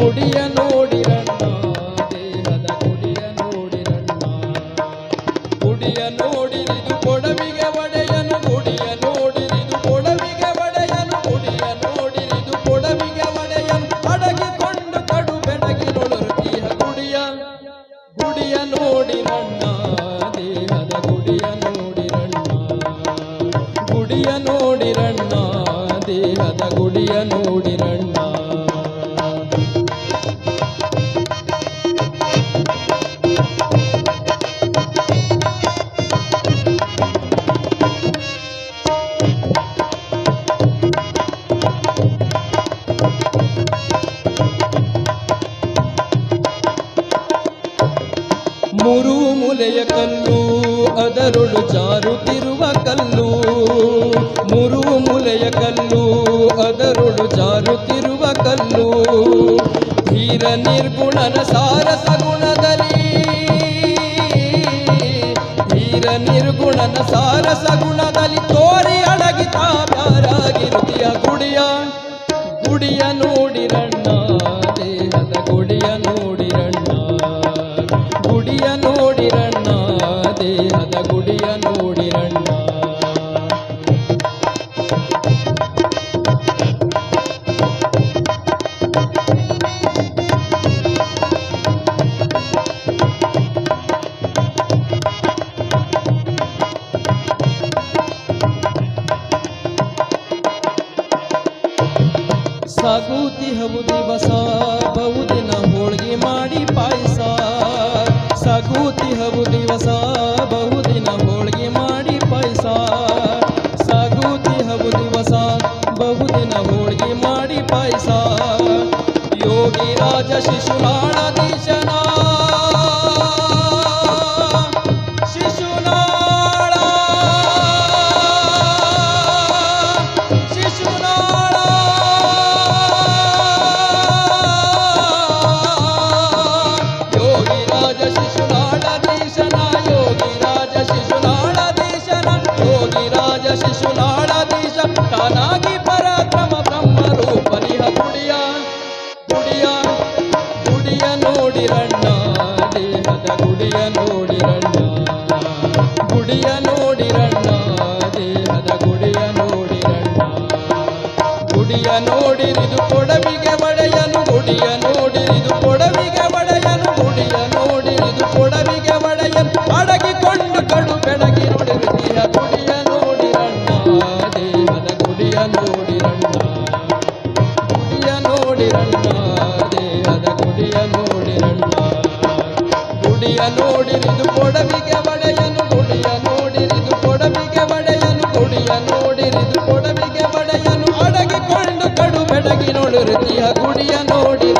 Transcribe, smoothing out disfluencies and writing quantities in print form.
ಗುಡಿಯ ನೋಡಿರಣ್ಣ ದೇಹದ ಗುಡಿಯ ನೋಡಿರಣ್ಣ ಗುಡಿಯ ನೋಡಿರಿದು ಕೊಡವಿಗೆ ಒಡೆಯನು ಗುಡಿಯ ನೋಡಿರಿದು ಕೊಡವಿಗೆ ಒಡೆಯನು ಗುಡಿಯ ನೋಡಿರಿದು ಕೊಡವಿಗೆ ಒಡೆಯನು ಅಡಗಿಕೊಂಡು ಕಡು ಬೆಡಗಿನೊಳರುತಿಯ ಗುಡಿಯ ನೋಡಿರಣ್ಣ ದೇಹದ ಗುಡಿಯ ನೋಡಿರಣ್ಣ ಗುಡಿಯ ನೋಡಿರಣ್ಣ ದೇಹದ ಗುಡಿಯ ನೋಡಿರಣ್ಣ ಮೂರು ಮೂಲೆಯ ಕಲ್ಲು ಅದರೊಳು ಜಾರುತ್ತಿರುವ ಕಲ್ಲು ಮೂರು ಮೂಲೆಯ ಕಲ್ಲು ಅದರೊಳು ಜಾರುತ್ತಿರುವ ಕಲ್ಲು ಧೀರ ನಿರ್ಗುಣನ ಸಾರಸ ಗುಣದಲ್ಲಿ ಧೀರ ನಿರ್ಗುಣನ ಸಾರಸ ಗುಣದಲ್ಲಿ ತೋರಿ ಅಡಗಿತಾ ಬ್ಯಾರಾಗಿರುತ್ತಿಯ ಗುಡಿಯ ನೋಡಿರಣ್ಣ ದೇಹದ ಗುಡಿಯ ನೋಡಿರಣ್ಣ ಗುಡಿಯ ನೋಡಿರಣ್ಣ ದೇಹದ ಗುಡಿಯ ನೋಡಿರಣ್ಣ ಸಾಗುತ್ತಿಹವು ದಿವಸ ಬಹುದಿನ ಹೋಳಿಗೆ ಮಾಡಿ ಪಾಯಸ ಸಾಗುತ್ತಿಹವು ದಿವಸ ಬಹುದಿನ ಹೋಳಿಗೆ ಮಾಡಿ ಪಾಯಸ ಸಾಗುತ್ತಿಹವು ದಿವಸ ಬಹುದಿನ ಹೋಳಿಗೆ ಮಾಡಿ ಪಾಯಸ ಯೋಗಿ ರಾಜ ಶಿಶುನಾಳಾಧೀಶನ ಶಿಶುನಾಳಾಧೀಶ ತಾನಾಗಿ ಪರಾಕ್ರಮ ಬ್ರಹ್ಮರೂಪನಿಹ ಗುಡಿಯ ನೋಡಿರಣ್ಣ ದೇಹದ ಗುಡಿಯ ನೋಡಿರಣ್ಣ ಗುಡಿಯ ನೋಡಿರಣ್ಣ ದೇಹದ ಗುಡಿಯ ನೋಡಿರಣ್ಣ ಗುಡಿಯ ನೋಡಿರಿದು ಕೊಡವಿಗೆ ಒಡೆಯನು ಗುಡಿಯ ನೋಡಿರಿದು ಕೊಡವಿಗೆ ಒಡೆಯನು ಗುಡಿಯ ನೋಡಿರಿದು ಕೊಡವಿಗೆ ಒಡೆಯನು ಅಡಗಿಕೊಂಡು ಕಡು ಬೆಡಗಿ ನೋಡಿರುತ್ತೀಯ ಗುಡಿಯ ನೋಡಿರಣ್ಣ ದೇಹದ ಗುಡಿಯ ನೋಡಿರಣ್ಣ ಗುಡಿಯ ನೋಡಿರಣ್ಣ ದೇಹದ ಗುಡಿಯ ನೋಡಿರಣ್ಣ ಗುಡಿಯ ನೋಡಿರಿದು ಕೊಡವಿಗೆ ಒಡೆಯನು ಗುಡಿಯ ನೋಡಿರಿದು ಕೊಡವಿಗೆ ಒಡೆಯನು ಗುಡಿಯ ನೋಡಿರಿದು ಕೊಡವಿಗೆ ಒಡೆಯನು ಅಡಗಿಕೊಂಡು ಕಡು ಬೆಡಗಿ ನೋಡಿರುತ್ತೀಯ ಗುಡಿಯ ನೋಡಿರ